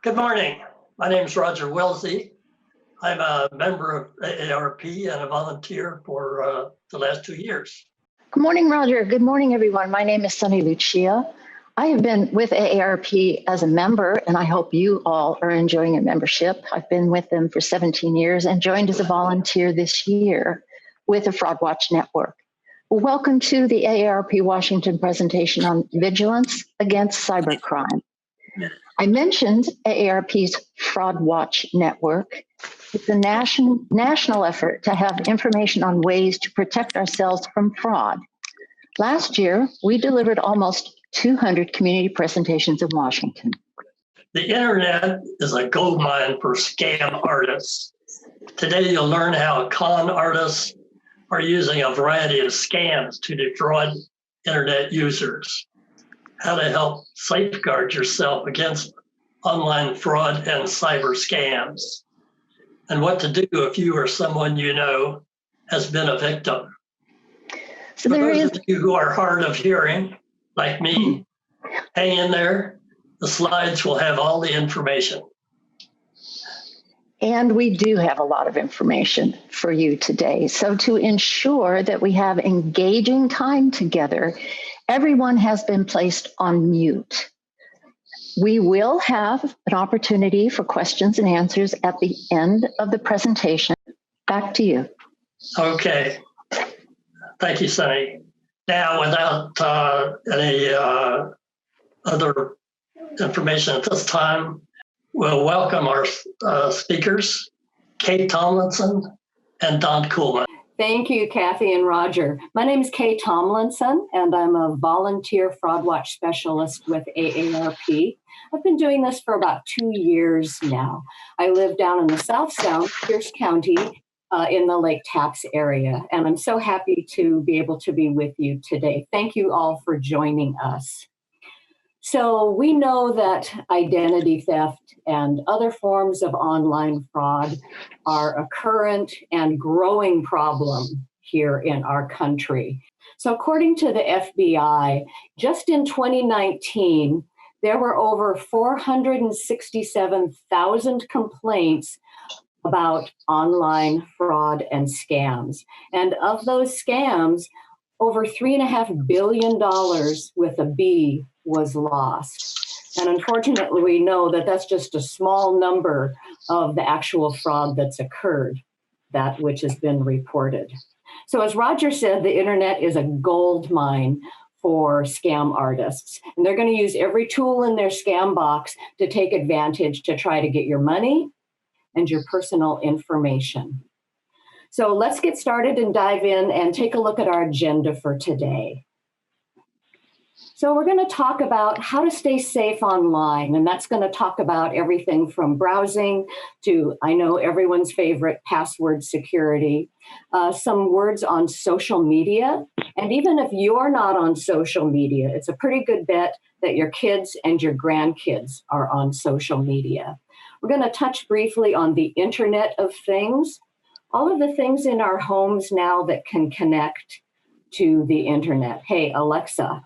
Good morning. My name is Roger Wellesley. I'm a member of AARP and a volunteer for the last 2 years. Good morning, Roger. Good morning, everyone. My name is Sunny Lucia. I have been with AARP as a member, and I hope you all are enjoying your membership. I've been with them for 17 years and joined as a volunteer this year with the Fraud Watch Network. Welcome to the AARP Washington presentation on vigilance against cybercrime. I mentioned AARP's Fraud Watch Network. It's a national effort to have information on ways to protect ourselves from fraud. Last year, we delivered almost 200 community presentations in Washington. The internet is a goldmine for scam artists. Today, you'll learn how con artists are using a variety of scams to defraud internet users, how to help safeguard yourself against online fraud and cyber scams, and what to do if you or someone you know has been a victim. So For there those is, of you who are hard of hearing, like me, hang in there. The slides will have all the information. and we do have a lot of information for you today. So to ensure that we have engaging time together, everyone has been placed on mute. We will have an opportunity for questions and answers at the end of the presentation. Back to you. Okay. Thank you, Sunny. Now, without any other information at this time, we'll welcome our speakers, Kate Tomlinson and Don Kuhlman. Thank you, Kathy and Roger. My name is Kay Tomlinson, and I'm a volunteer fraud watch specialist with AARP. I've been doing this for about 2 years now. I live down in the South Sound, Pierce County, in the Lake Taps area, and I'm so happy to be able to be with you today. Thank you all for joining us. So we know that identity theft and other forms of online fraud are a current and growing problem here in our country. So according to the FBI, just in 2019, there were over 467,000 complaints about online fraud and scams. And of those scams, over $3.5 billion with a B was lost. And unfortunately, we know that that's just a small number of the actual fraud that's occurred, that which has been reported. So as Roger said, the internet is a gold mine for scam artists. And they're going to use every tool in their scam box to take advantage to try to get your money and your personal information. So let's get started and dive in and take a look at our agenda for today. So we're going to talk about how to stay safe online, and that's going to talk about everything from browsing to, I know everyone's favorite, password security, some words on social media, and even if you're not on social media, it's a pretty good bet that your kids and your grandkids are on social media. We're going to touch briefly on the Internet of Things, all of the things in our homes now that can connect to the internet. Hey, Alexa,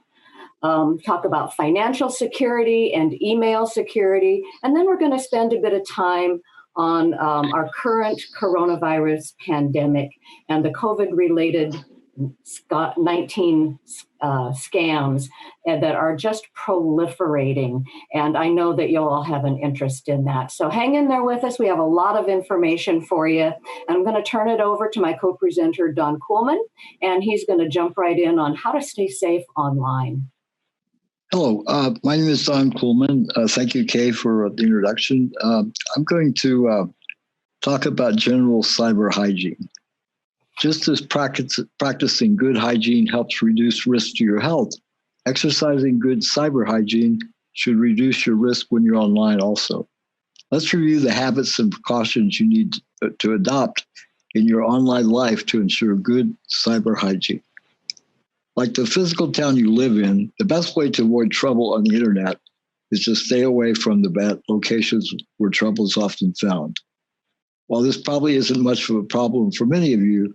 talk about financial security and email security. And then we're going to spend a bit of time on our current coronavirus pandemic and the COVID-related 19 scams that are just proliferating. And I know that you'll all have an interest in that. So hang in there with us. We have a lot of information for you. And I'm going to turn it over to my co-presenter, Don Kuhlman, and he's going to jump right in on how to stay safe online. Hello, my name is Don Kuhlman. Thank you, Kay, for the introduction. I'm going to talk about general cyber hygiene. Just as practicing good hygiene helps reduce risk to your health, exercising good cyber hygiene should reduce your risk when you're online also. Let's review the habits and precautions you need to adopt in your online life to ensure good cyber hygiene. Like the physical town you live in, the best way to avoid trouble on the internet is to stay away from the bad locations where trouble is often found. While this probably isn't much of a problem for many of you,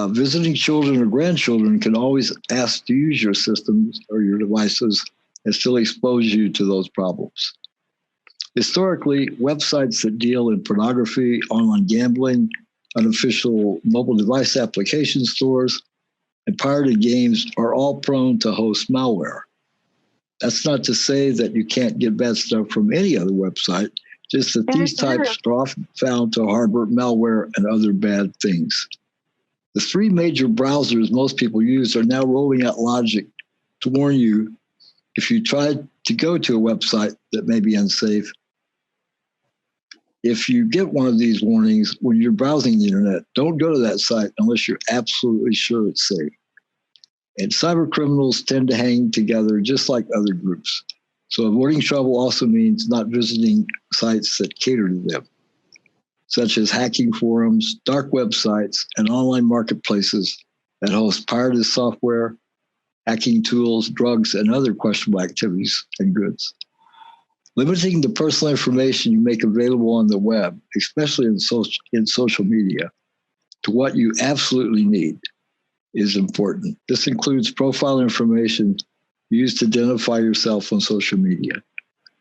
visiting children or grandchildren can always ask to use your systems or your devices and still expose you to those problems. Historically, websites that deal in pornography, online gambling, unofficial mobile device application stores, and pirated games are all prone to host malware. That's not to say that you can't get bad stuff from any other website, just that these types are often found to harbor malware and other bad things. The three major browsers most people use are now rolling out logic to warn you if you try to go to a website that may be unsafe. If you get one of these warnings when you're browsing the internet, don't go to that site unless you're absolutely sure it's safe. And cyber criminals tend to hang together just like other groups. So avoiding trouble also means not visiting sites that cater to them, such as hacking forums, dark websites, and online marketplaces that host pirated software, hacking tools, drugs, and other questionable activities and goods. Limiting the personal information you make available on the web, especially in social media, to what you absolutely need is important. This includes profile information used to identify yourself on social media.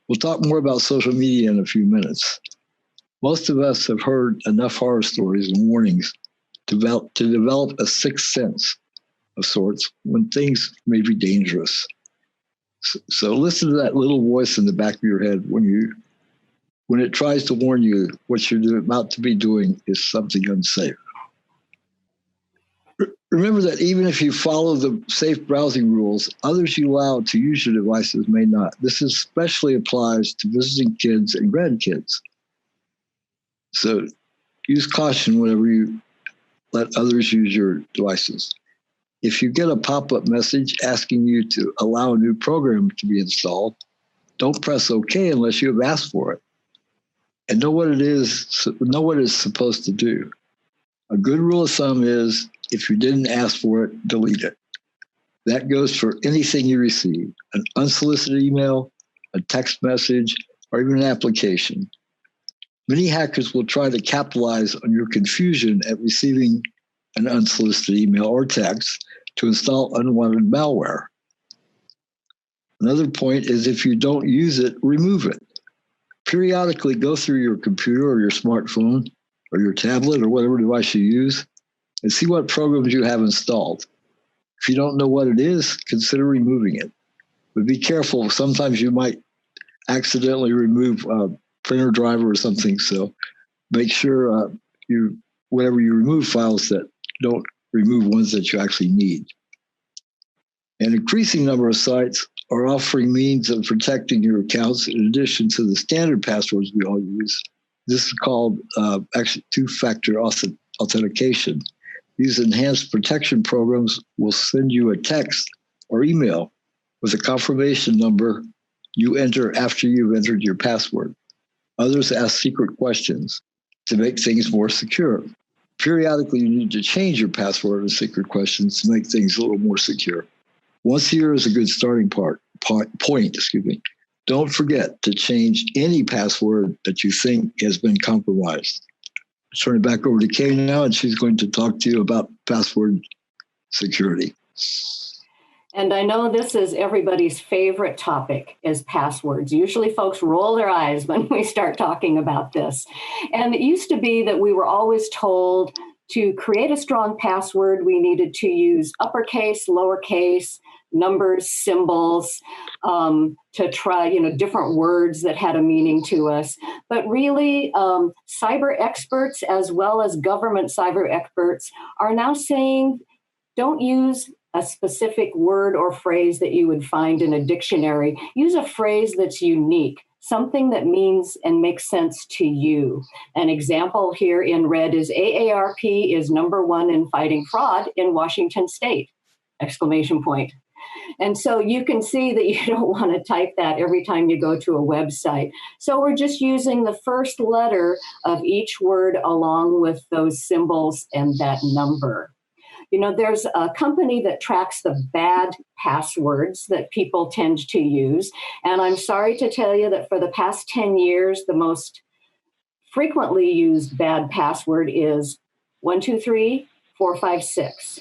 We'll talk more about social media in a few minutes. Most of us have heard enough horror stories and warnings to develop a sixth sense of sorts when things may be dangerous. So listen to that little voice in the back of your head when it tries to warn you what you're about to be doing is something unsafe. Remember that even if you follow the safe browsing rules, others you allow to use your devices may not. This especially applies to visiting kids and grandkids. So use caution whenever you let others use your devices. If you get a pop-up message asking you to allow a new program to be installed, don't press OK unless you have asked for it. And know what it's supposed to do. A good rule of thumb is if you didn't ask for it, delete it. That goes for anything you receive, an unsolicited email, a text message, or even an application. Many hackers will try to capitalize on your confusion at receiving an unsolicited email or text to install unwanted malware. Another point is if you don't use it, remove it. Periodically go through your computer or your smartphone or your tablet or whatever device you use and see what programs you have installed. If you don't know what it is, consider removing it. But be careful. Sometimes you might accidentally remove a printer driver or something. So make sure whenever you remove files that don't remove ones that you actually need. An increasing number of sites are offering means of protecting your accounts in addition to the standard passwords we all use. This is called actually two-factor authentication. These enhanced protection programs will send you a text or email with a confirmation number you enter after you've entered your password. Others ask secret questions to make things more secure. Periodically, you need to change your password and secret questions to make things a little more secure. Once a year is a good starting point. Don't forget to change any password that you think has been compromised. I'll turn it back over to Kay now, and she's going to talk to you about password security. And I know this is everybody's favorite topic is passwords. Usually folks roll their eyes when we start talking about this. And it used to be that we were always told to create a strong password, we needed to use uppercase, lowercase, numbers, symbols, to try, different words that had a meaning to us. But really, cyber experts as well as government cyber experts are now saying, don't use a specific word or phrase that you would find in a dictionary. Use a phrase that's unique, something that means and makes sense to you. An example here in red is AARP is #1 in fighting fraud in Washington State, ! And so you can see that you don't want to type that every time you go to a website. So we're just using the first letter of each word along with those symbols and that number. There's a company that tracks the bad passwords that people tend to use. And I'm sorry to tell you that for the past 10 years, the most frequently used bad password is 123456.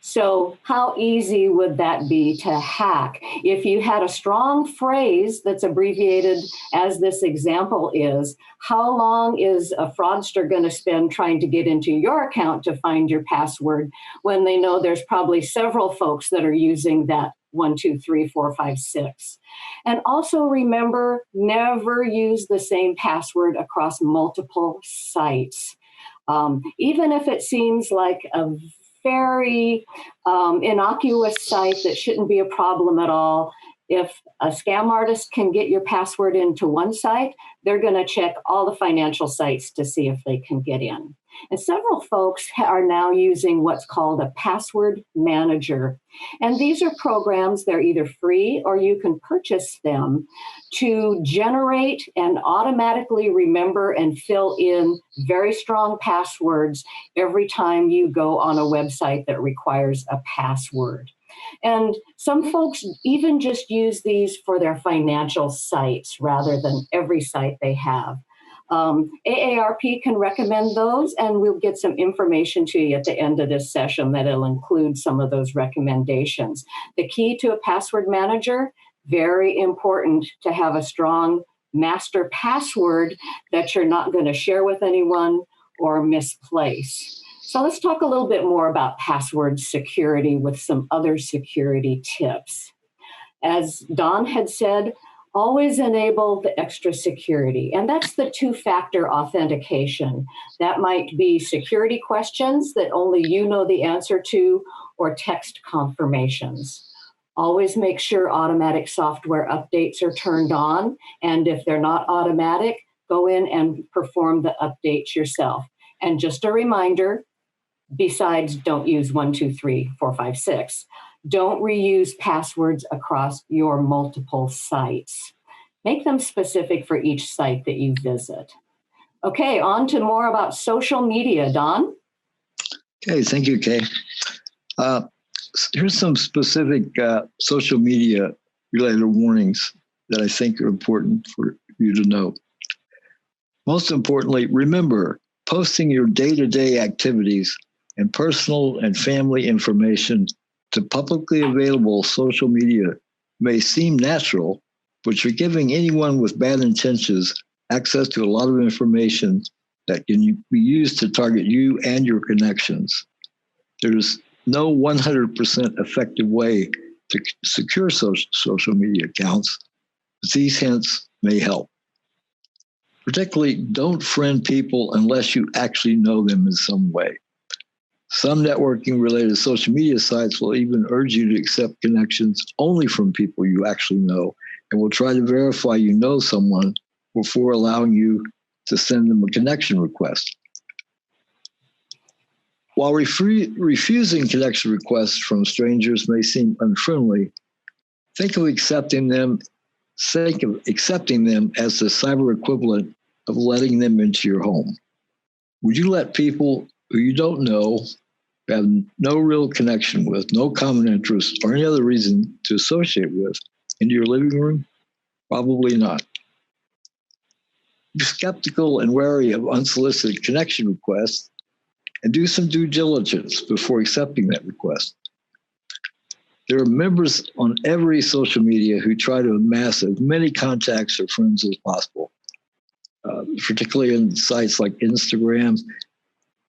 So how easy would that be to hack? If you had a strong phrase that's abbreviated as this example is, how long is a fraudster going to spend trying to get into your account to find your password when they know there's probably several folks that are using that 1, 2, 3, 4, 5, 6? And also remember, never use the same password across multiple sites. Even if it seems like a very innocuous site that shouldn't be a problem at all. If a scam artist can get your password into one site, they're going to check all the financial sites to see if they can get in. And several folks are now using what's called a password manager. And these are programs, they're either free or you can purchase them to generate and automatically remember and fill in very strong passwords every time you go on a website that requires a password. And some folks even just use these for their financial sites rather than every site they have. AARP can recommend those, and we'll get some information to you at the end of this session that'll include some of those recommendations. The key to a password manager, very important to have a strong master password that you're not going to share with anyone or misplace. So let's talk a little bit more about password security with some other security tips. As Don had said, always enable the extra security, and that's the two-factor authentication. That might be security questions that only you know the answer to, or text confirmations. Always make sure automatic software updates are turned on, and if they're not automatic, go in and perform the updates yourself. And just a reminder, besides don't use 1, 2, 3, 4, 5, 6, don't reuse passwords across your multiple sites. Make them specific for each site that you visit. Okay, on to more about social media. Don? Okay, thank you, Kay. Here's some specific social media related warnings that I think are important for you to know. Most importantly, remember, posting your day-to-day activities and personal and family information to publicly available social media may seem natural, but you're giving anyone with bad intentions access to a lot of information that can be used to target you and your connections. There's no 100% effective way to secure social media accounts, but these hints may help. Particularly, don't friend people unless you actually know them in some way. Some networking-related social media sites will even urge you to accept connections only from people you actually know, and will try to verify you know someone before allowing you to send them a connection request. While refusing connection requests from strangers may seem unfriendly, think of accepting them as the cyber equivalent of letting them into your home. Would you let people who you don't know, have no real connection with, no common interest, or any other reason to associate with, into your living room? Probably not. Be skeptical and wary of unsolicited connection requests, and do some due diligence before accepting that request. There are members on every social media who try to amass as many contacts or friends as possible, particularly in sites like Instagram.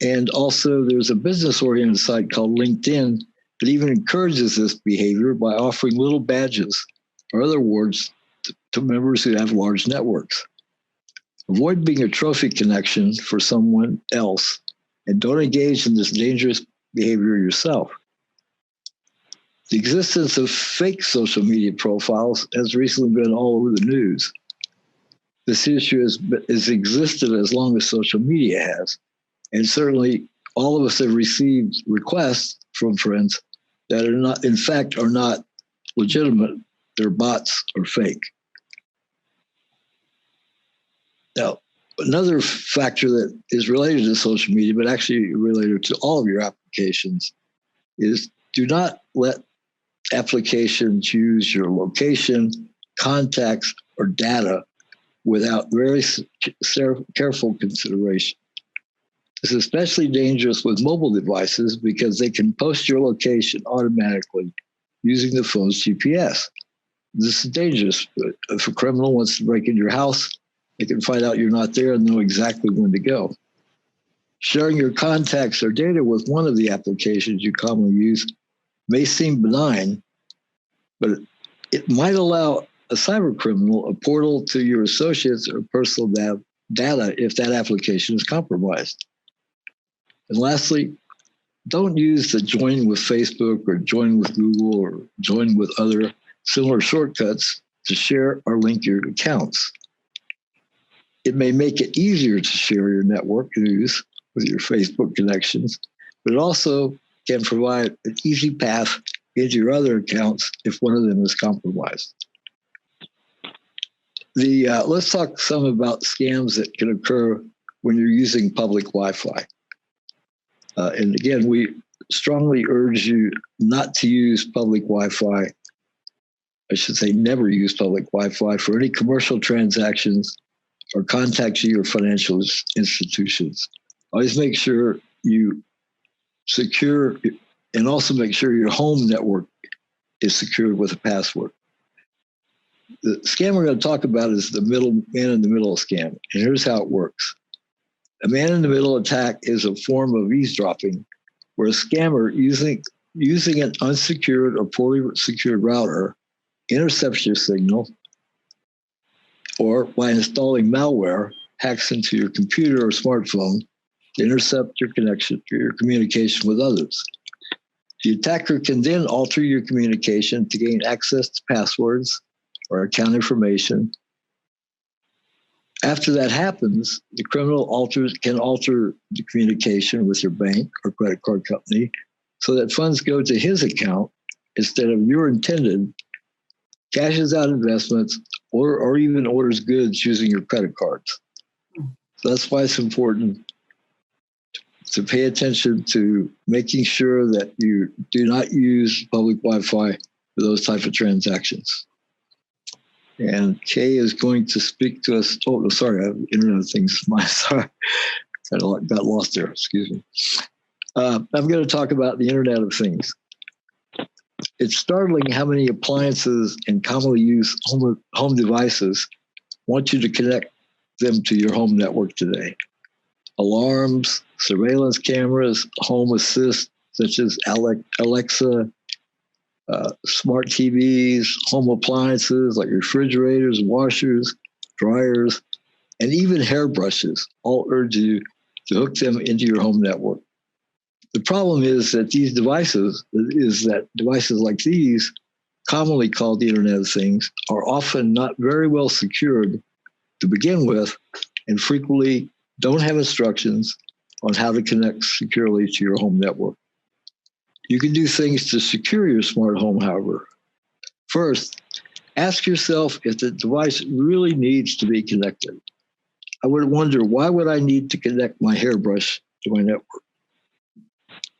And also there's a business-oriented site called LinkedIn that even encourages this behavior by offering little badges or other awards to members who have large networks. Avoid being a trophy connection for someone else, and don't engage in this dangerous behavior yourself. The existence of fake social media profiles has recently been all over the news. This issue has existed as long as social media has. And certainly all of us have received requests from friends that are not legitimate. They're bots or fake. Now, another factor that is related to social media, but actually related to all of your applications, is do not let applications use your location, contacts, or data without very careful consideration. It's especially dangerous with mobile devices because they can post your location automatically using the phone's GPS. This is dangerous. If a criminal wants to break into your house, they can find out you're not there and know exactly when to go. Sharing your contacts or data with one of the applications you commonly use may seem benign, but it might allow a cyber criminal a portal to your associates or personal data if that application is compromised. And lastly, don't use the join with Facebook or join with Google or join with other similar shortcuts to share or link your accounts. It may make it easier to share your network news with your Facebook connections, but it also can provide an easy path into your other accounts if one of them is compromised. Let's talk some about scams that can occur when you're using public Wi-Fi. And again, we strongly urge you not to use public Wi-Fi. I should say never use public Wi-Fi for any commercial transactions or contact your financial institutions. Always make sure you secure and also make sure your home network is secured with a password. The scam we're going to talk about is the man in the middle scam. And here's how it works. A man in the middle attack is a form of eavesdropping where a scammer using an unsecured or poorly secured router intercepts your signal, or by installing malware, hacks into your computer or smartphone to intercept your connection or your communication with others. The attacker can then alter your communication to gain access to passwords or account information. After that happens, the criminal can alter the communication with your bank or credit card company so that funds go to his account instead of your intended, cashes out investments, or even orders goods using your credit cards. So that's why it's important to pay attention to making sure that you do not use public Wi-Fi for those type of transactions. And Kay is going to speak to us. Oh, sorry, I have Internet of Things. Sorry, got lost there. Excuse me. I'm going to talk about the Internet of Things. It's startling how many appliances and commonly used home devices want you to connect them to your home network today. Alarms, surveillance cameras, home assist, such as Alexa, smart TVs, home appliances like refrigerators, washers, dryers, and even hairbrushes all urge you to hook them into your home network. The problem is that devices like these, commonly called the Internet of Things, are often not very well secured to begin with and frequently don't have instructions on how to connect securely to your home network. You can do things to secure your smart home, however. First, ask yourself if the device really needs to be connected. I would wonder, why would I need to connect my hairbrush to my network?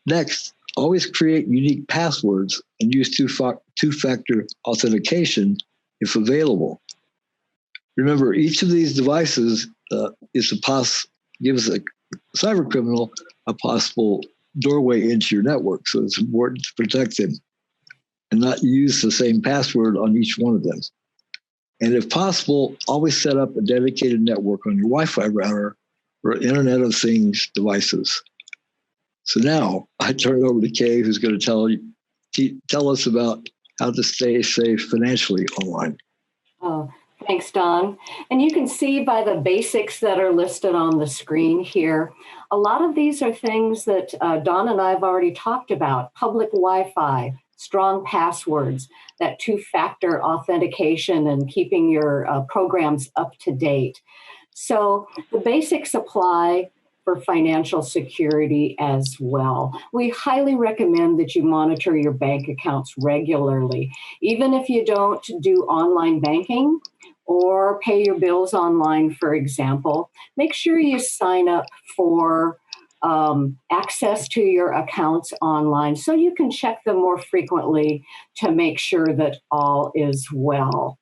Next, always create unique passwords and use two-factor authentication if available. Remember, each of these devices gives a cyber criminal a possible doorway into your network, so it's important to protect them and not use the same password on each one of them. And if possible, always set up a dedicated network on your Wi-Fi router or Internet of Things devices. So now I turn it over to Kay, who's going to tell us about how to stay safe financially online. Oh, thanks, Don. And you can see by the basics that are listed on the screen here, a lot of these are things that Don and I have already talked about: public Wi-Fi, strong passwords, that two-factor authentication, and keeping your programs up to date. So the basics apply for financial security as well. We highly recommend that you monitor your bank accounts regularly. Even if you don't do online banking or pay your bills online, for example, make sure you sign up for access to your accounts online so you can check them more frequently to make sure that all is well.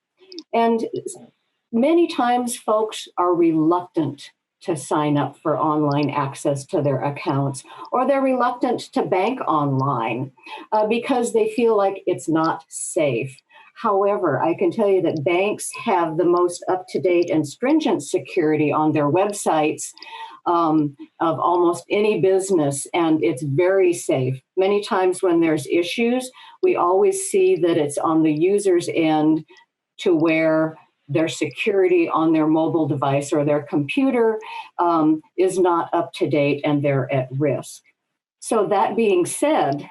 And many times folks are reluctant to sign up for online access to their accounts, or they're reluctant to bank online because they feel like it's not safe. However, I can tell you that banks have the most up-to-date and stringent security on their websites of almost any business, and it's very safe. Many times when there's issues, we always see that it's on the user's end to where their security on their mobile device or their computer is not up to date and they're at risk. So that being said,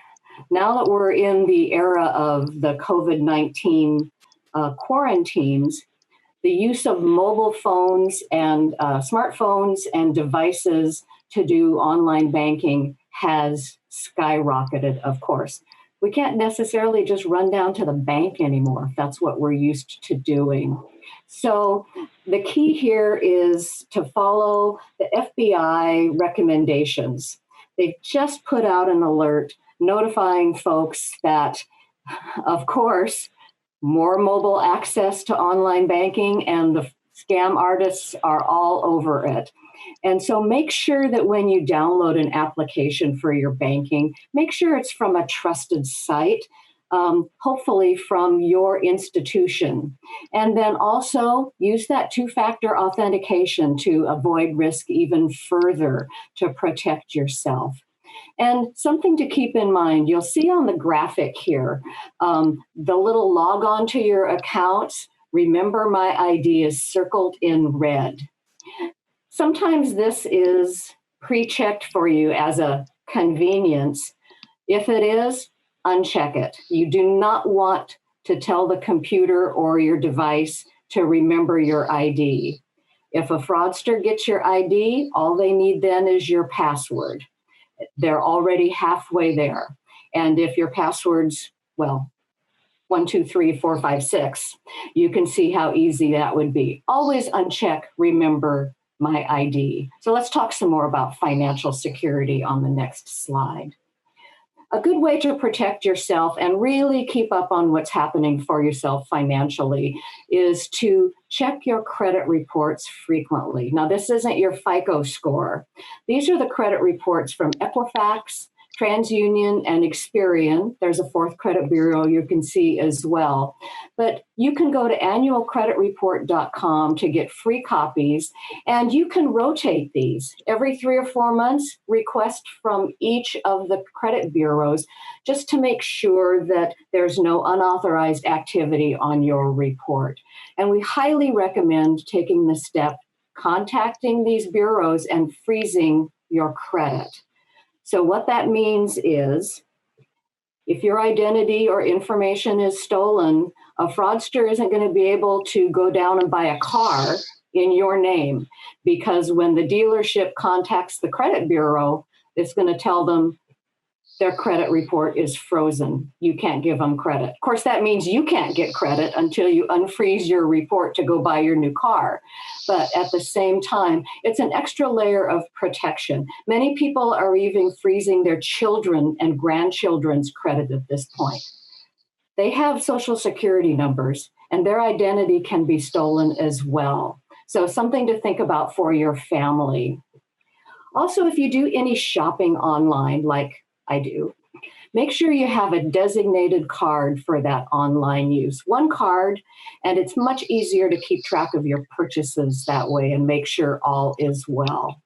now that we're in the era of the COVID-19 quarantines, the use of mobile phones and smartphones and devices to do online banking has skyrocketed, of course. We can't necessarily just run down to the bank anymore if that's what we're used to doing. So the key here is to follow the FBI recommendations. They've just put out an alert notifying folks that, of course, more mobile access to online banking and the scam artists are all over it. And so make sure that when you download an application for your banking, make sure it's from a trusted site, hopefully from your institution. And then also use that two-factor authentication to avoid risk even further to protect yourself. And something to keep in mind, you'll see on the graphic here, the little log on to your accounts, remember my ID is circled in red. Sometimes this is pre-checked for you as a convenience. If it is, uncheck it. You do not want to tell the computer or your device to remember your ID. If a fraudster gets your ID, all they need then is your password. They're already halfway there. And if your password's, 1, 2, 3, 4, 5, 6, you can see how easy that would be. Always uncheck, remember my ID. So let's talk some more about financial security on the next slide. A good way to protect yourself and really keep up on what's happening for yourself financially is to check your credit reports frequently. Now, this isn't your FICO score. These are the credit reports from Equifax, TransUnion, and Experian. There's a fourth credit bureau you can see as well. But you can go to annualcreditreport.com to get free copies, and you can rotate these. Every 3 or 4 months, request from each of the credit bureaus just to make sure that there's no unauthorized activity on your report. And we highly recommend taking the step, contacting these bureaus and freezing your credit. So what that means is if your identity or information is stolen, a fraudster isn't going to be able to go down and buy a car in your name, because when the dealership contacts the credit bureau, it's going to tell them their credit report is frozen. You can't give them credit. Of course, that means you can't get credit until you unfreeze your report to go buy your new car. But at the same time, it's an extra layer of protection. Many people are even freezing their children and grandchildren's credit at this point. They have social security numbers, and their identity can be stolen as well. So something to think about for your family. Also, if you do any shopping online, like I do, make sure you have a designated card for that online use. One card, and it's much easier to keep track of your purchases that way and make sure all is well.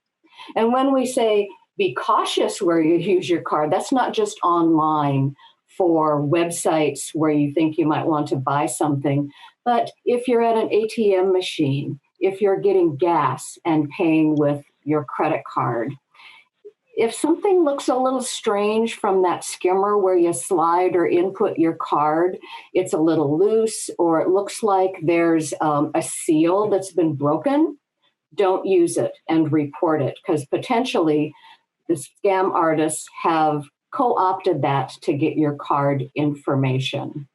And when we say be cautious where you use your card, that's not just online for websites where you think you might want to buy something, but if you're at an ATM machine, if you're getting gas and paying with your credit card. If something looks a little strange from that skimmer where you slide or input your card, it's a little loose, or it looks like there's a seal that's been broken, don't use it and report it, because potentially the scam artists have co-opted that to get your card information.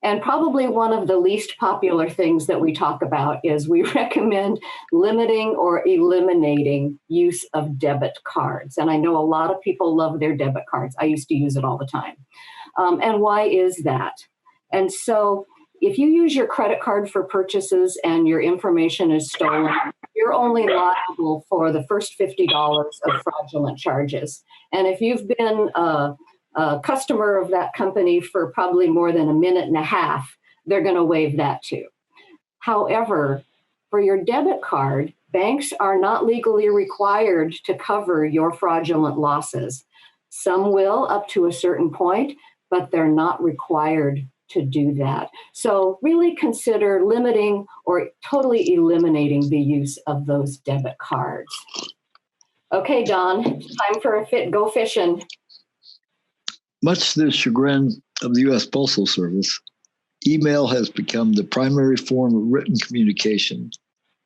And probably one of the least popular things that we talk about is we recommend limiting or eliminating use of debit cards. And I know a lot of people love their debit cards. I used to use it all the time. And why is that? And so if you use your credit card for purchases and your information is stolen, you're you're only liable for the first $50 of fraudulent charges. And if you've been a customer of that company for probably more than a minute and a half, they're going to waive that too. However, for your debit card, banks are not legally required to cover your fraudulent losses. Some will up to a certain point, but they're not required to do that. So really consider limiting or totally eliminating the use of those debit cards. Okay, Don, time for go fishing. Much to the chagrin of the U.S. Postal Service, email has become the primary form of written communication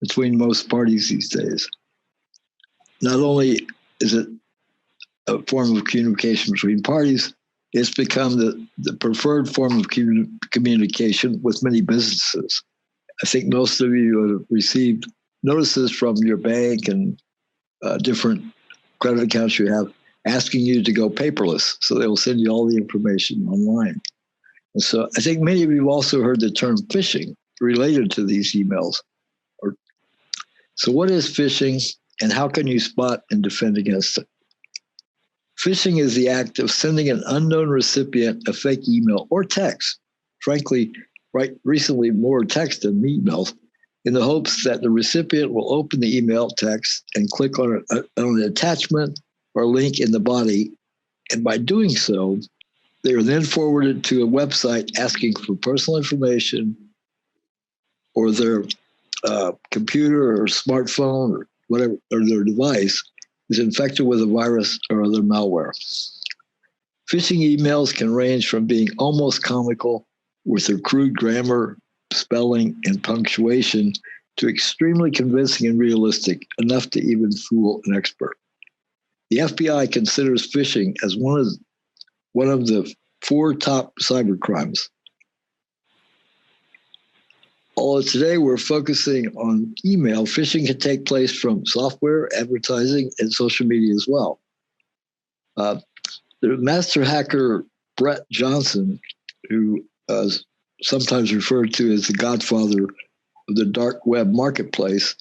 between most parties these days. Not only is it a form of communication between parties, it's become the preferred form of communication with many businesses. I think most of you have received notices from your bank and different credit accounts you have asking you to go paperless. So they will send you all the information online. And so I think many of you have also heard the term phishing related to these emails. So what is phishing and how can you spot and defend against it? Phishing is the act of sending an unknown recipient a fake email or text, frankly, recently more text than emails, in the hopes that the recipient will open the email text and click on an attachment or link in the body. And by doing so, they are then forwarded to a website asking for personal information or their computer or smartphone or whatever, or their device is infected with a virus or other malware. Phishing emails can range from being almost comical with their crude grammar, spelling, and punctuation to extremely convincing and realistic, enough to even fool an expert. The FBI considers phishing as one of the 4 top cybercrimes. Although today we're focusing on email, phishing can take place from software, advertising, and social media as well. The master hacker Brett Johnson, who is sometimes referred to as the godfather of the dark web marketplace,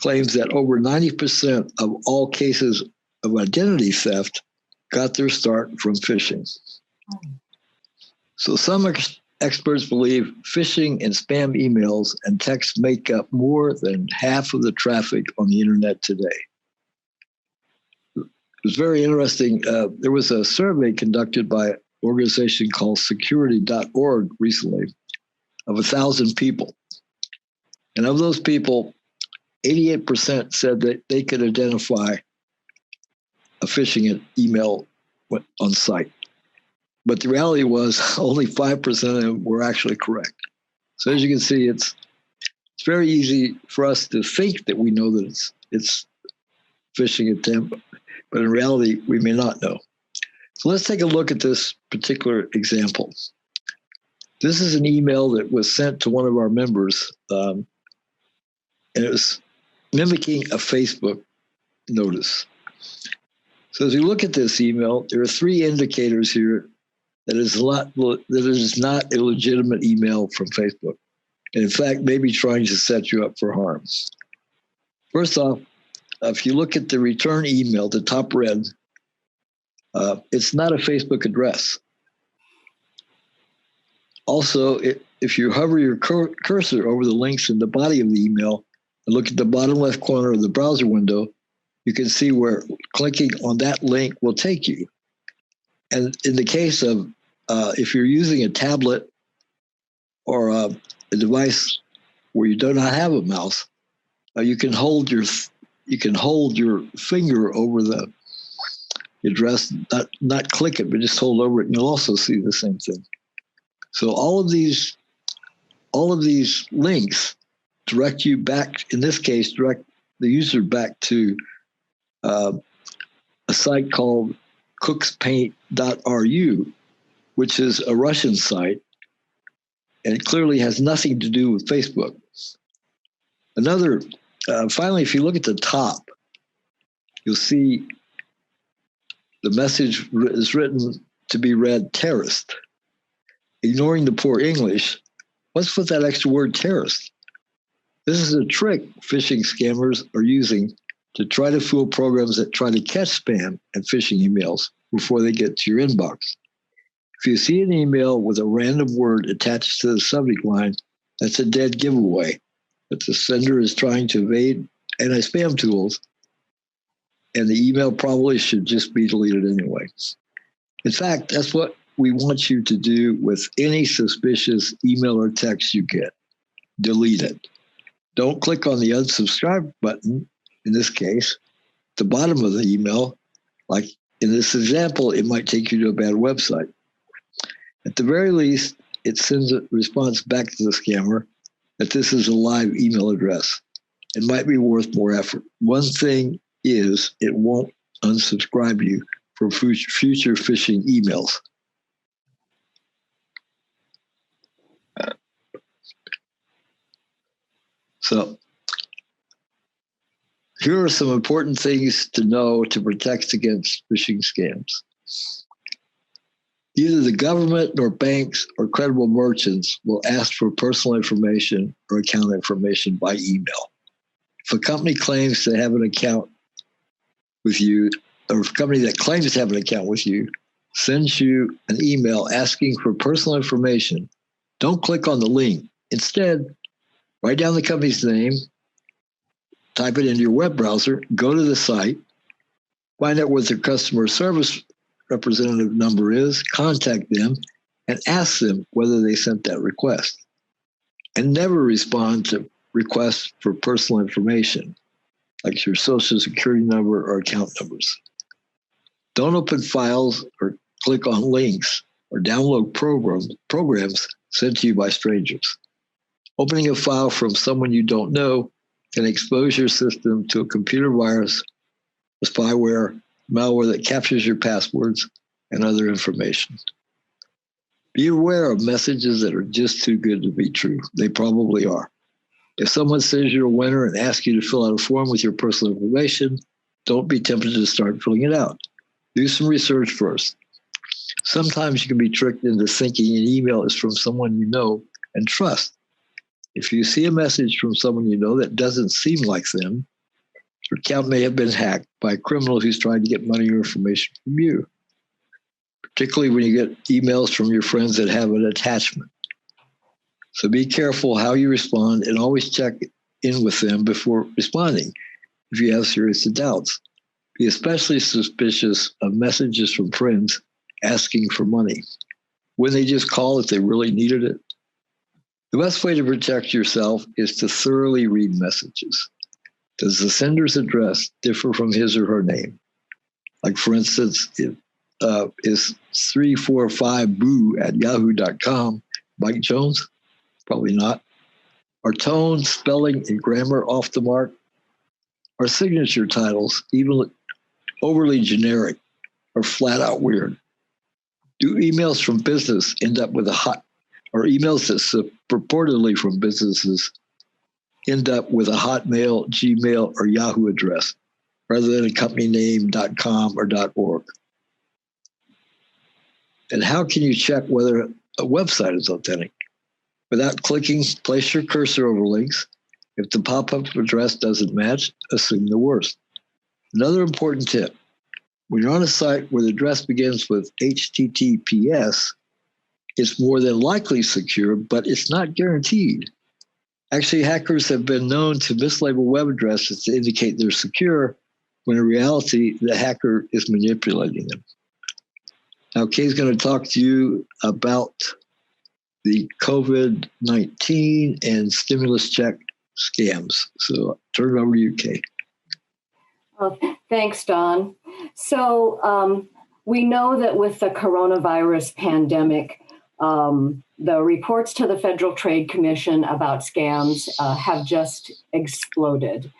claims that over 90% of all cases of identity theft got their start from phishing. So some experts believe phishing and spam emails and texts make up more than half of the traffic on the internet today. It was very interesting. There was a survey conducted by an organization called security.org recently of 1,000 people. And of those people, 88% said that they could identify a phishing email on site. But the reality was only 5% of them were actually correct. So as you can see, it's very easy for us to think that we know that it's phishing attempt, but in reality, we may not know. So let's take a look at this particular example. This is an email that was sent to one of our members, and it was mimicking a Facebook notice. So as you look at this email, there are 3 indicators here that it is not a legitimate email from Facebook, and in fact, maybe trying to set you up for harm. First off, if you look at the return email, the top red, it's not a Facebook address. Also, if you hover your cursor over the links in the body of the email and look at the bottom left corner of the browser window, you can see where clicking on that link will take you. And in the case of if you're using a tablet or a device where you do not have a mouse, you can hold your finger over the address, not click it, but just hold over it, and you'll also see the same thing. So all of these links direct you back. In this case, direct the user back to a site called cookspaint.ru, which is a Russian site, and it clearly has nothing to do with Facebook. Finally, if you look at the top, you'll see the message is written to be read terrorist. Ignoring the poor English, what's with that extra word terrorist? This is a trick phishing scammers are using to try to fool programs that try to catch spam and phishing emails before they get to your inbox. If you see an email with a random word attached to the subject line, that's a dead giveaway that the sender is trying to evade anti-spam tools, and the email probably should just be deleted anyway. In fact, that's what we want you to do with any suspicious email or text you get. Delete it. Don't click on the unsubscribe button, in this case, at the bottom of the email. Like in this example, it might take you to a bad website. At the very least, it sends a response back to the scammer that this is a live email address. It might be worth more effort. One thing is it won't unsubscribe you for future phishing emails. So here are some important things to know to protect against phishing scams. Neither the government nor banks or credible merchants will ask for personal information or account information by email. If a company claims to have an account with you, or if a company that claims to have an account with you sends you an email asking for personal information, don't click on the link. Instead, write down the company's name, type it into your web browser, go to the site, find out what their customer service representative number is, contact them, and ask them whether they sent that request. And never respond to requests for personal information, like your social security number or account numbers. Don't open files or click on links or download programs sent to you by strangers. Opening a file from someone you don't know can expose your system to a computer virus, a spyware, malware that captures your passwords and other information. Be aware of messages that are just too good to be true. They probably are. If someone says you're a winner and asks you to fill out a form with your personal information, don't be tempted to start filling it out. Do some research first. Sometimes you can be tricked into thinking an email is from someone you know and trust. If you see a message from someone you know that doesn't seem like them, your account may have been hacked by a criminal who's trying to get money or information from you, particularly when you get emails from your friends that have an attachment. So be careful how you respond and always check in with them before responding if you have serious doubts. Be especially suspicious of messages from friends asking for money. When they just call if they really needed it. The best way to protect yourself is to thoroughly read messages. Does the sender's address differ from his or her name? Like, for instance, if is 345boo@yahoo.com Mike Jones? Probably not. Are tone, spelling, and grammar off the mark? Are signature titles even overly generic or flat out weird? Do emails from business end up with or emails that purportedly from businesses end up with a Hotmail, Gmail, or Yahoo address rather than a company name .com or .org? And how can you check whether a website is authentic? Without clicking, place your cursor over links. If the pop-up address doesn't match, assume the worst. Another important tip, when you're on a site where the address begins with HTTPS, it's more than likely secure, but it's not guaranteed. Actually, hackers have been known to mislabel web addresses to indicate they're secure, when in reality, the hacker is manipulating them. Now, Kay's going to talk to you about the COVID-19 and stimulus check scams. So turn it over to you, Kay. Oh, thanks, Don. So we know that with the coronavirus pandemic, the reports to the Federal Trade Commission about scams have just exploded.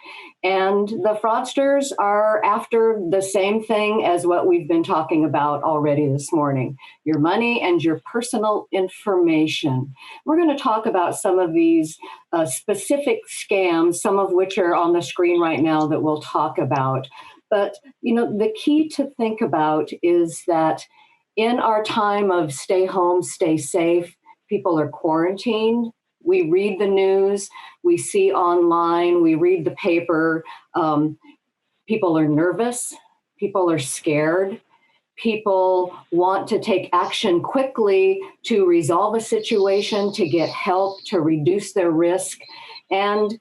And the fraudsters are after the same thing as what we've been talking about already this morning, your money and your personal information. We're going to talk about some of these specific scams, some of which are on the screen right now that we'll talk about. But, you know, the key to think about is that in our time of stay home, stay safe, people are quarantined, We read the news, we see online, we read the paper. People are nervous, people are scared, people want to take action quickly to resolve a situation, to get help, to reduce their risk. And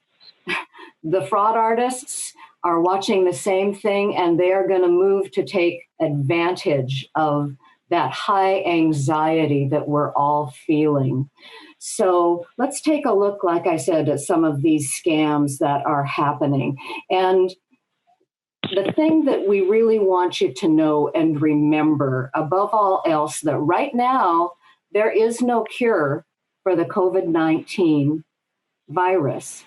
the fraud artists are watching the same thing, and they are going to move to take advantage of that high anxiety that we're all feeling. So let's take a look, like I said, at some of these scams that are happening. And the thing that we really want you to know and remember, above all else, that right now there is no cure for the COVID-19 virus,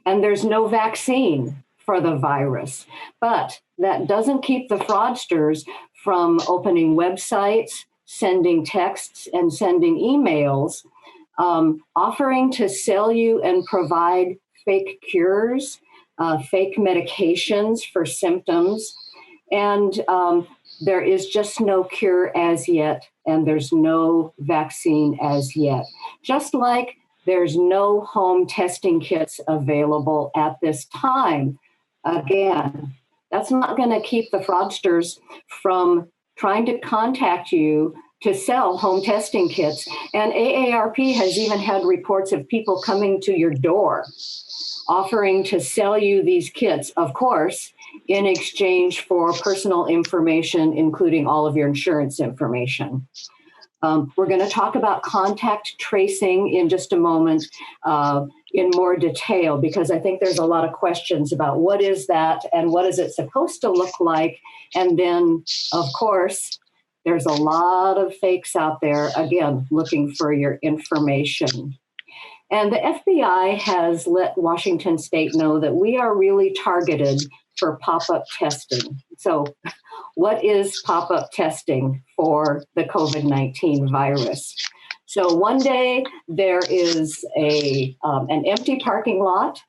and there's no vaccine for the virus. But that doesn't keep the fraudsters from opening websites, sending texts, and sending emails, offering to sell you and provide fake cures, fake medications for symptoms. And there is just no cure as yet, and there's no vaccine as yet. Just like there's no home testing kits available at this time. Again, that's not going to keep the fraudsters from trying to contact you to sell home testing kits. And AARP has even had reports of people coming to your door offering to sell you these kits, of course, in exchange for personal information, including all of your insurance information. We're going to talk about contact tracing in just a moment in more detail, because I think there's a lot of questions about what is that and what is it supposed to look like. And then, of course, there's a lot of fakes out there, again, looking for your information. And the FBI has let Washington State know that we are really targeted for pop-up testing. So what is pop-up testing for the COVID-19 virus? So one day there is an empty parking lot.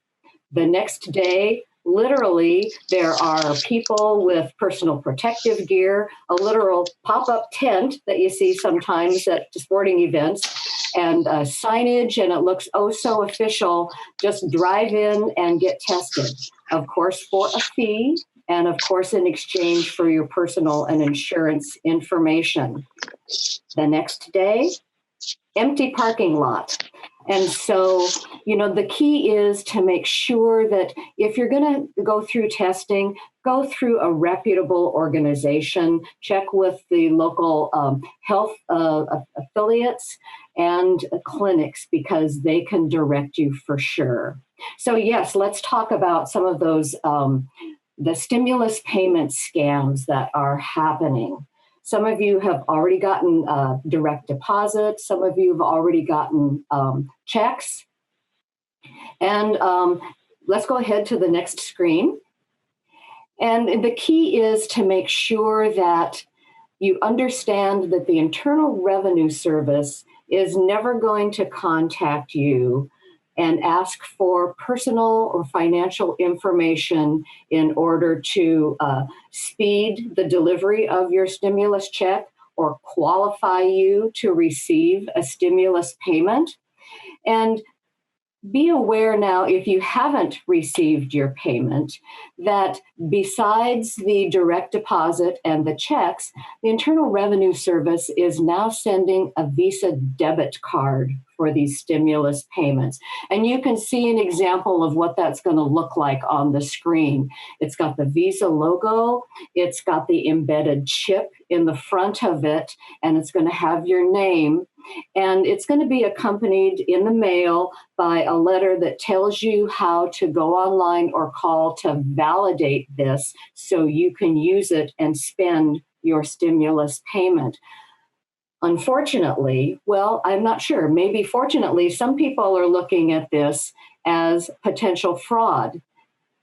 The next day, literally, there are people with personal protective gear, a literal pop-up tent that you see sometimes at sporting events, and signage, and it looks oh so official. Just drive in and get tested, of course, for a fee, and of course, in exchange for your personal and insurance information. The next day, empty parking lot. And so, the key is to make sure that if you're going to go through testing, go through a reputable organization, check with the local health affiliates and clinics, because they can direct you for sure. So yes, let's talk about some of those, the stimulus payment scams that are happening. Some of you have already gotten direct deposit. Some of you have already gotten checks. And let's go ahead to the next screen. And the key is to make sure that you understand that the Internal Revenue Service is never going to contact you and ask for personal or financial information in order to speed the delivery of your stimulus check or qualify you to receive a stimulus payment. And be aware now, if you haven't received your payment, that besides the direct deposit and the checks, the Internal Revenue Service is now sending a Visa debit card for these stimulus payments. And you can see an example of what that's going to look like on the screen. It's got the Visa logo, it's got the embedded chip in the front of it, and it's going to have your name. And it's going to be accompanied in the mail by a letter that tells you how to go online or call to validate this so you can use it and spend your stimulus payment. Unfortunately, well, I'm not sure, maybe fortunately, some people are looking at this as potential fraud.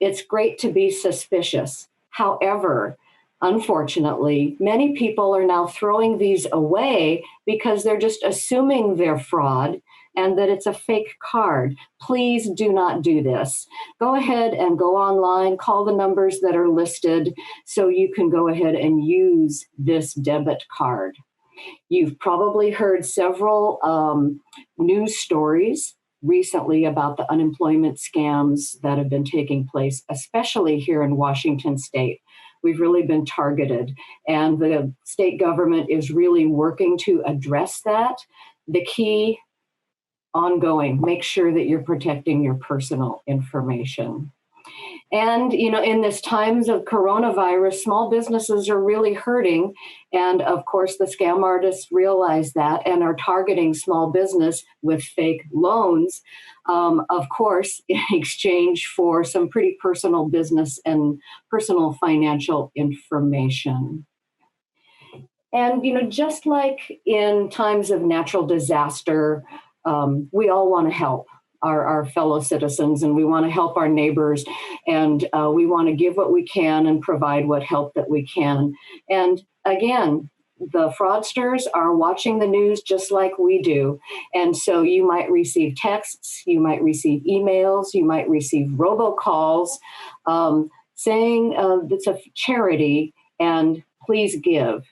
It's great to be suspicious. However, unfortunately, many people are now throwing these away because they're just assuming they're fraud and that it's a fake card. Please do not do this. Go ahead and go online, call the numbers that are listed so you can go ahead and use this debit card. You've probably heard several news stories recently about the unemployment scams that have been taking place, especially here in Washington state. We've really been targeted, and the state government is really working to address that. The key, ongoing, make sure that you're protecting your personal information. And, in this times of coronavirus, small businesses are really hurting. And of course, the scam artists realize that and are targeting small business with fake loans, of course, in exchange for some pretty personal business and personal financial information. And, just like in times of natural disaster, we all want to help our fellow citizens, and we want to help our neighbors, and we want to give what we can and provide what help that we can. And again, the fraudsters are watching the news just like we do. And so you might receive texts, you might receive emails, you might receive robocalls saying it's a charity and please give.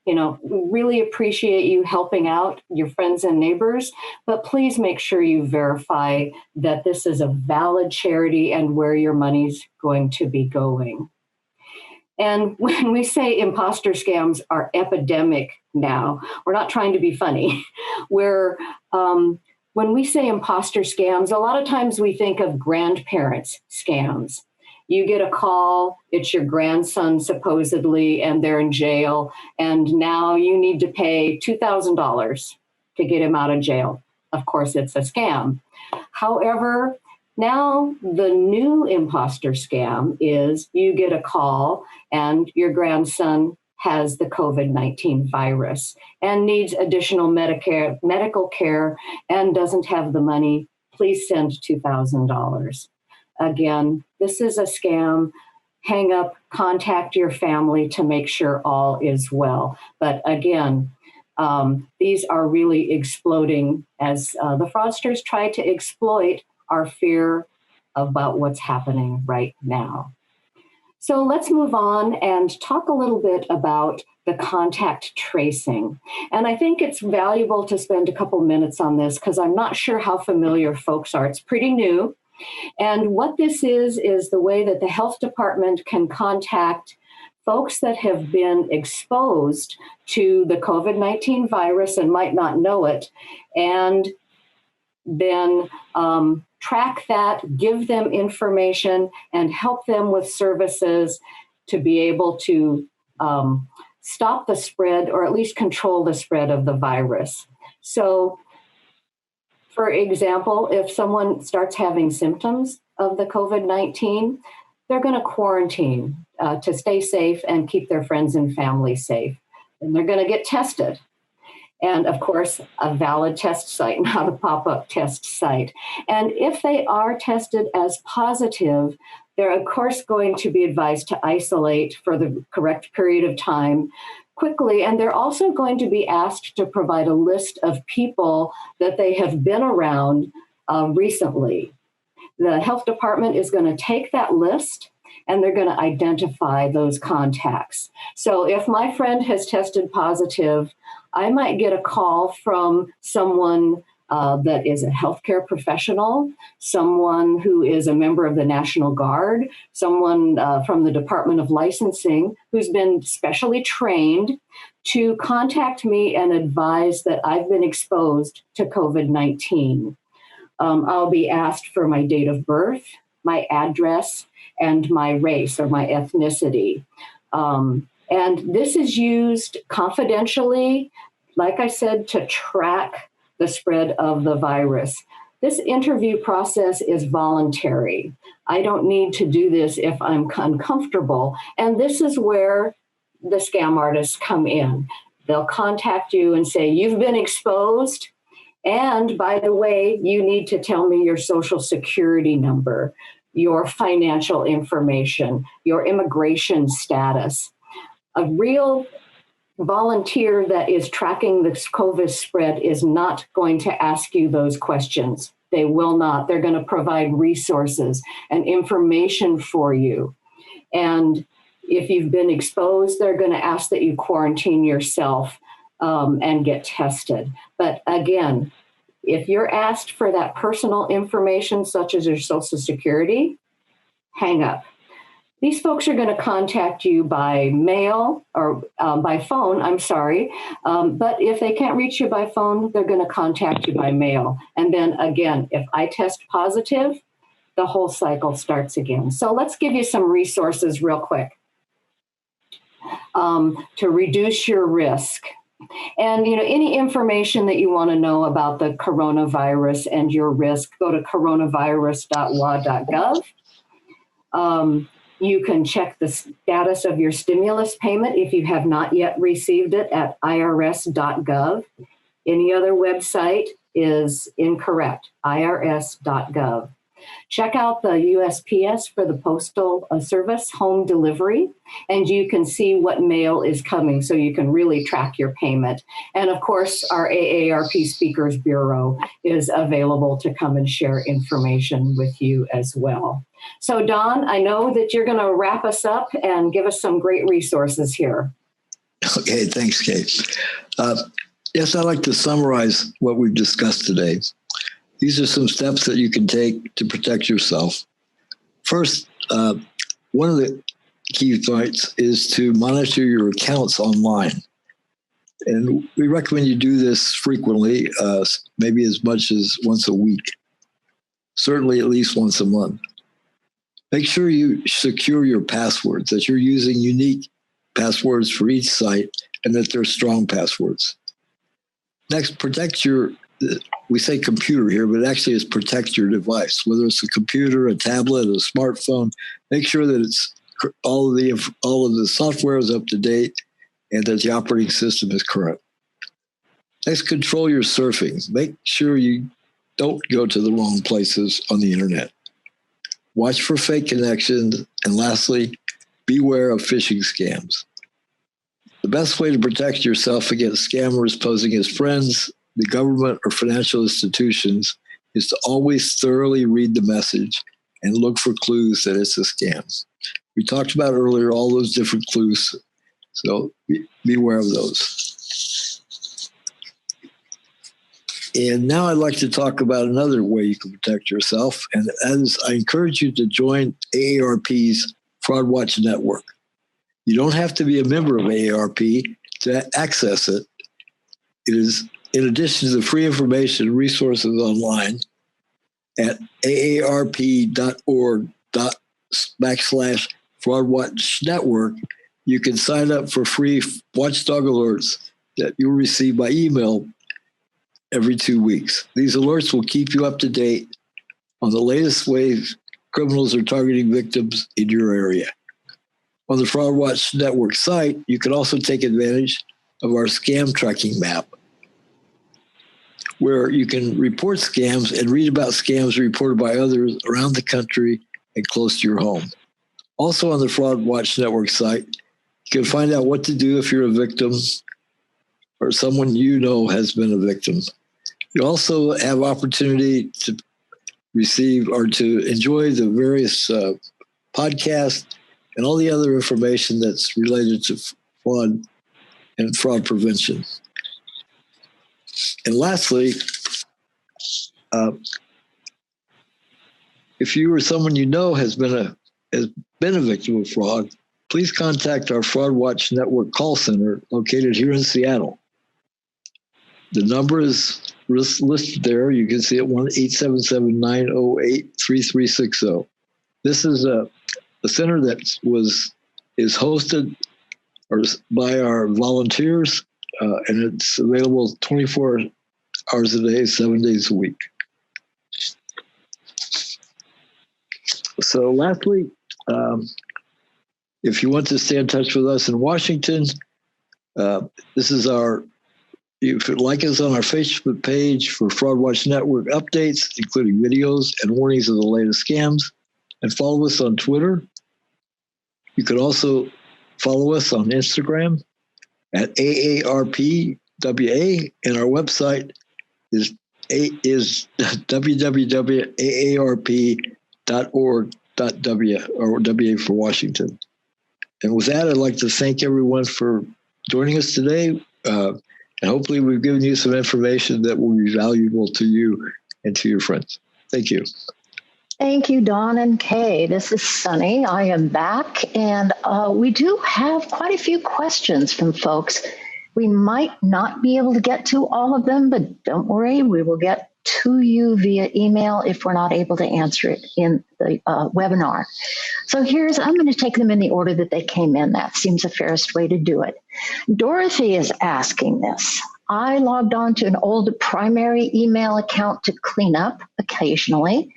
We really appreciate you helping out your friends and neighbors, but please make sure you verify that this is a valid charity and where your money's going to be going. And when we say imposter scams are epidemic now, we're not trying to be funny. When we say imposter scams, a lot of times we think of grandparents scams. You get a call, it's your grandson supposedly, and they're in jail, and now you need to pay $2,000 to get him out of jail. Of course, it's a scam. However, now the new imposter scam is you get a call and your grandson has the COVID-19 virus and needs additional medical care and doesn't have the money. Please send $2,000. Again, this is a scam. Hang up, contact your family to make sure all is well. But again, these are really exploding as the fraudsters try to exploit our fear about what's happening right now. So let's move on and talk a little bit about the contact tracing. And I think it's valuable to spend a couple minutes on this because I'm not sure how familiar folks are. It's pretty new. And what this is the way that the health department can contact folks that have been exposed to the COVID-19 virus and might not know it, and then track that, give them information, and help them with services to be able to stop the spread or at least control the spread of the virus. So, for example, if someone starts having symptoms of the COVID-19, they're going to quarantine to stay safe and keep their friends and family safe. And they're going to get tested. And of course, a valid test site, not a pop-up test site. And if they are tested as positive, they're of course going to be advised to isolate for the correct period of time quickly, and they're also going to be asked to provide a list of people that they have been around recently. The health department is going to take that list and they're going to identify those contacts. So if my friend has tested positive, I might get a call from someone that is a healthcare professional, someone who is a member of the National Guard, someone from the Department of Licensing who's been specially trained to contact me and advise that I've been exposed to COVID-19. I'll be asked for my date of birth, my address, and my race or my ethnicity. And this is used confidentially, like I said, to track the spread of the virus. This interview process is voluntary. I don't need to do this if I'm uncomfortable. And this is where the scam artists come in. They'll contact you and say, you've been exposed. And by the way, you need to tell me your social security number, your financial information, your immigration status. A real volunteer that is tracking this COVID spread is not going to ask you those questions. They will not. They're going to provide resources and information for you. And if you've been exposed, they're going to ask that you quarantine yourself and get tested. But again, If you're asked for that personal information, such as your Social Security, hang up. These folks are going to contact you by mail or by phone, but if they can't reach you by phone, they're going to contact you by mail. And then again, if I test positive, the whole cycle starts again. So let's give you some resources real quick to reduce your risk. And, any information that you want to know about the coronavirus and your risk, go to coronavirus.wa.gov. You can check the status of your stimulus payment if you have not yet received it at irs.gov. Any other website is incorrect, irs.gov. Check out the USPS for the Postal Service home delivery, and you can see what mail is coming so you can really track your payment. And of course, our AARP Speakers Bureau is available to come and share information with you as well. So Don, I know that you're going to wrap us up and give us some great resources here. Okay, thanks, Kate. Yes, I'd like to summarize what we've discussed today. These are some steps that you can take to protect yourself. First, one of the key points is to monitor your accounts online. And we recommend you do this frequently, maybe as much as once a week, certainly at least once a month. Make sure you secure your passwords, that you're using unique passwords for each site and that they're strong passwords. Next, protect your, we say computer here, but actually it's protect your device, whether it's a computer, a tablet, a smartphone. Make sure that it's all of the software is up to date and that the operating system is current. Next, control your surfing. Make sure you don't go to the wrong places on the internet. Watch for fake connections. And lastly, beware of phishing scams. The best way to protect yourself against scammers posing as friends, the government, or financial institutions is to always thoroughly read the message and look for clues that it's a scam. We talked about earlier all those different clues, so be aware of those. And now I'd like to talk about another way you can protect yourself, and that is I encourage you to join AARP's Fraud Watch Network. You don't have to be a member of AARP to access it. It is in addition to the free information and resources online at aarp.org/Fraud Watch Network. You can sign up for free watchdog alerts that you'll receive by email every 2 weeks. These alerts will keep you up to date on the latest ways criminals are targeting victims in your area. On the Fraud Watch Network site, you can also take advantage of our scam tracking map, where you can report scams and read about scams reported by others around the country and close to your home. Also on the Fraud Watch Network site, you can find out what to do if you're a victim or someone you know has been a victim. You also have opportunity to receive or to enjoy the various podcasts and all the other information that's related to fraud and fraud prevention. And lastly, if you or someone you know has been a victim of fraud, please contact our Fraud Watch Network call center located here in Seattle. The number is listed there. You can see it 1-877-908-3360. This is a center that is hosted by our volunteers, and it's available 24 hours a day, 7 days a week. So lastly, if you want to stay in touch with us in Washington, this is you could like us on our Facebook page for Fraud Watch Network updates, including videos and warnings of the latest scams, and follow us on Twitter. You could also follow us on Instagram at AARPWA, and our website is www.aarp.org.wa for Washington. And with that, I'd like to thank everyone for joining us today. And hopefully we've given you some information that will be valuable to you and to your friends. Thank you. Thank you, Don and Kay. This is Sunny. I am back, and we do have quite a few questions from folks. We might not be able to get to all of them, but don't worry, we will get to you via email if we're not able to answer it in the webinar. So I'm going to take them in the order that they came in. That seems the fairest way to do it. Dorothy is asking this. I logged on to an old primary email account to clean up occasionally.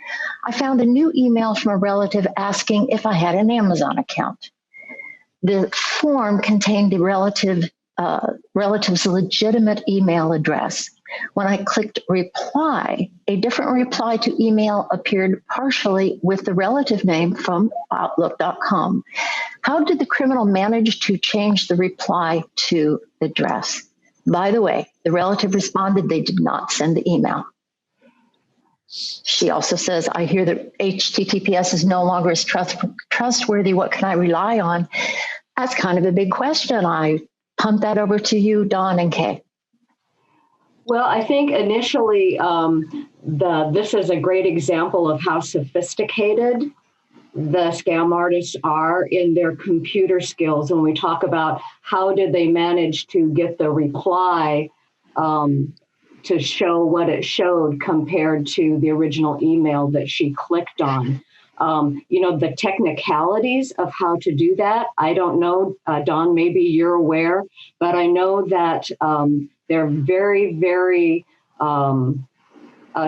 I found a new email from a relative asking if I had an Amazon account. The form contained the relative's legitimate email address. When I clicked reply, a different reply to email appeared partially with the relative name from Outlook.com. How did the criminal manage to change the reply to the address? By the way, the relative responded they did not send the email. She also says, I hear that HTTPS is no longer as trustworthy. What can I rely on? That's kind of a big question. I pump that over to you, Don and Kay. Well, I think initially this is a great example of how sophisticated the scam artists are in their computer skills. When we talk about how did they manage to get the reply to show what it showed compared to the original email that she clicked on. The technicalities of how to do that, I don't know. Don, maybe you're aware, but I know that they're very, very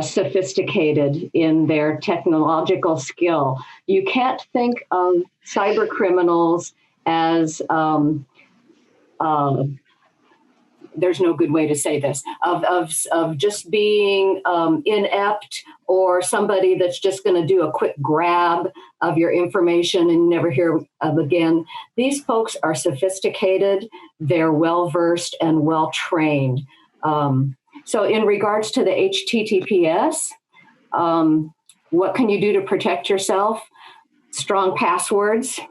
sophisticated in their technological skill. You can't think of cyber criminals as there's no good way to say this, of just being inept, or somebody that's just going to do a quick grab of your information and never hear of again. These folks are sophisticated, they're well-versed and well-trained. So in regards to the HTTPS, what can you do to protect yourself? Strong passwords.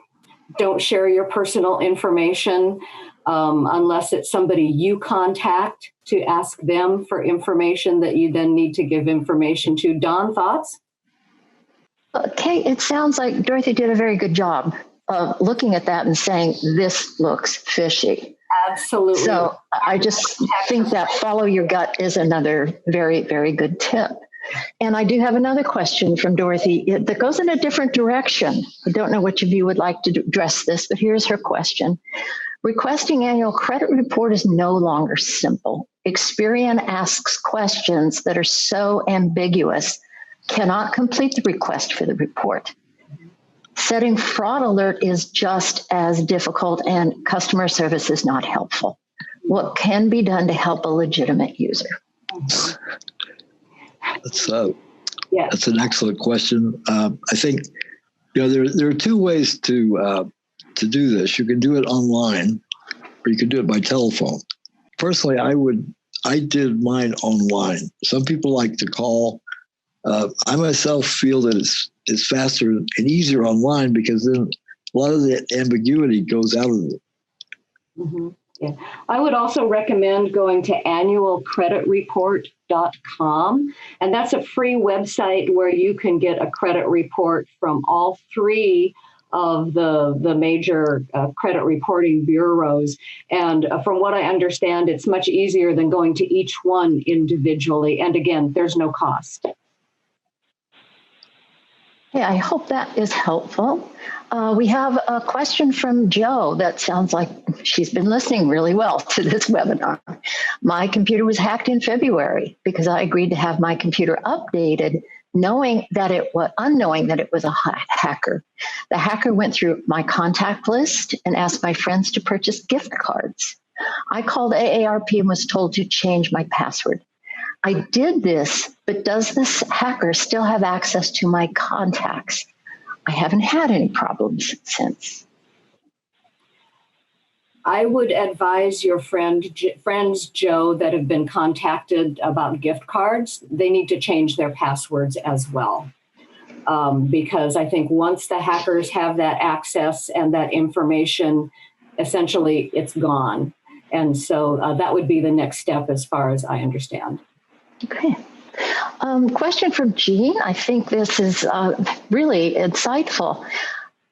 Don't share your personal information unless it's somebody you contact to ask them for information that you then need to give information to. Don, thoughts? Okay, it sounds like Dorothy did a very good job of looking at that and saying, this looks fishy. Absolutely. So I just think that follow your gut is another very, very good tip. And I do have another question from Dorothy that goes in a different direction. I don't know which of you would like to address this, but here's her question. Requesting annual credit report is no longer simple. Experian asks questions that are so ambiguous, cannot complete the request for the report. Setting fraud alert is just as difficult, and customer service is not helpful. What can be done to help a legitimate user? That's an excellent question. I think there are two ways to do this. You can do it online, or you can do it by telephone. Personally, I did mine online. Some people like to call. I myself feel that it's faster and easier online because then a lot of the ambiguity goes out of it. Mm-hmm. Yeah. I would also recommend going to annualcreditreport.com, and that's a free website where you can get a credit report from all three of the major credit reporting bureaus. And from what I understand, it's much easier than going to each one individually. And again, there's no cost. Okay, I hope that is helpful. We have a question from Joe that sounds like she's been listening really well to this webinar. My computer was hacked in February because I agreed to have my computer updated, unknowing that it was a hacker. The hacker went through my contact list and asked my friends to purchase gift cards. I called AARP and was told to change my password. I did this, but does this hacker still have access to my contacts? I haven't had any problems since. I would advise your friends, Joe, that have been contacted about gift cards, they need to change their passwords as well. Because I think once the hackers have that access and that information, essentially it's gone. And so that would be the next step as far as I understand. Okay. Question from Jean. I think this is really insightful.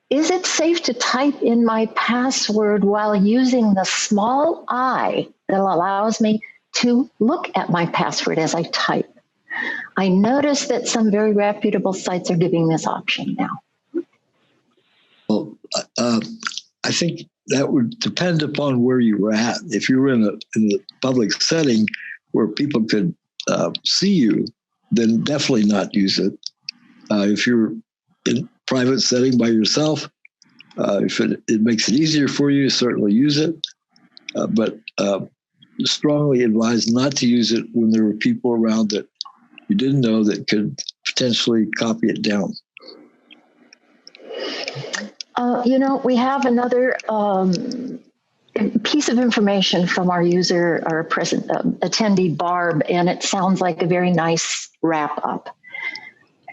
Is it safe to type in my password while using the small I that allows me to look at my password as I type? I noticed that some very reputable sites are giving this option now. Well, I think that would depend upon where you were at. If you were in a public setting where people could see you, then definitely not use it. If you're in private setting by yourself, if it makes it easier for you, certainly use it. But strongly advise not to use it when there were people around that you didn't know that could potentially copy it down. We have another piece of information from our user, our present attendee, Barb, and it sounds like a very nice wrap up.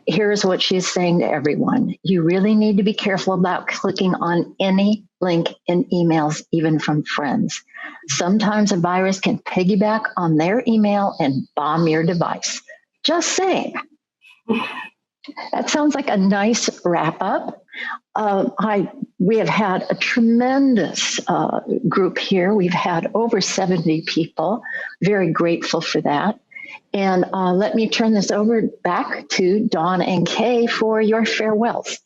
Here's what she's saying to everyone. You really need to be careful about clicking on any link in emails, even from friends. Sometimes a virus can piggyback on their email and bomb your device. Just saying. That sounds like a nice wrap up. We have had a tremendous group here. We've had over 70 people. Very grateful for that. And let me turn this over back to Dawn and Kay for your farewells.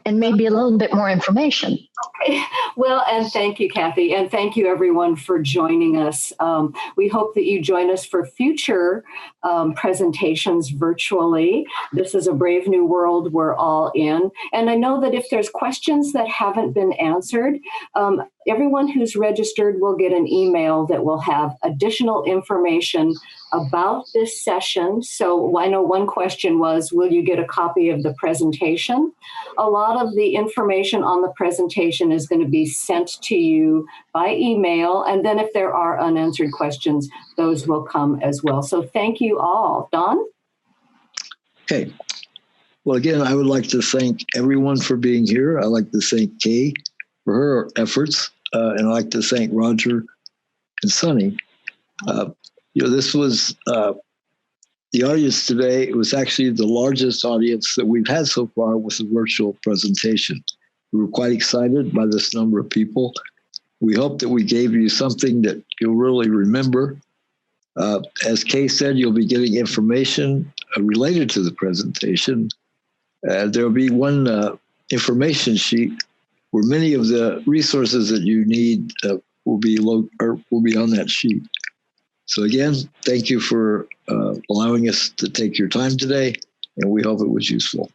And maybe a little bit more information. Okay. Well, and thank you, Kathy, and thank you, everyone, for joining us. We hope that you join us for future presentations virtually. This is a brave new world we're all in. And I know that if there's questions that haven't been answered, everyone who's registered will get an email that will have additional information about this session. So I know one question was, will you get a copy of the presentation? A lot of the information on the presentation is going to be sent to you by email. And then if there are unanswered questions, those will come as well. So thank you all. Don? Okay. Well, again, I would like to thank everyone for being here. I'd like to thank Kay for her efforts. And I'd like to thank Roger and Sunny. This was the audience today. It was actually the largest audience that we've had so far with a virtual presentation. We were quite excited by this number of people. We hope that we gave you something that you'll really remember. As Kay said, you'll be getting information related to the presentation. There'll be one information sheet where many of the resources that you need will be on that sheet. So again, thank you for allowing us to take your time today, and we hope it was useful.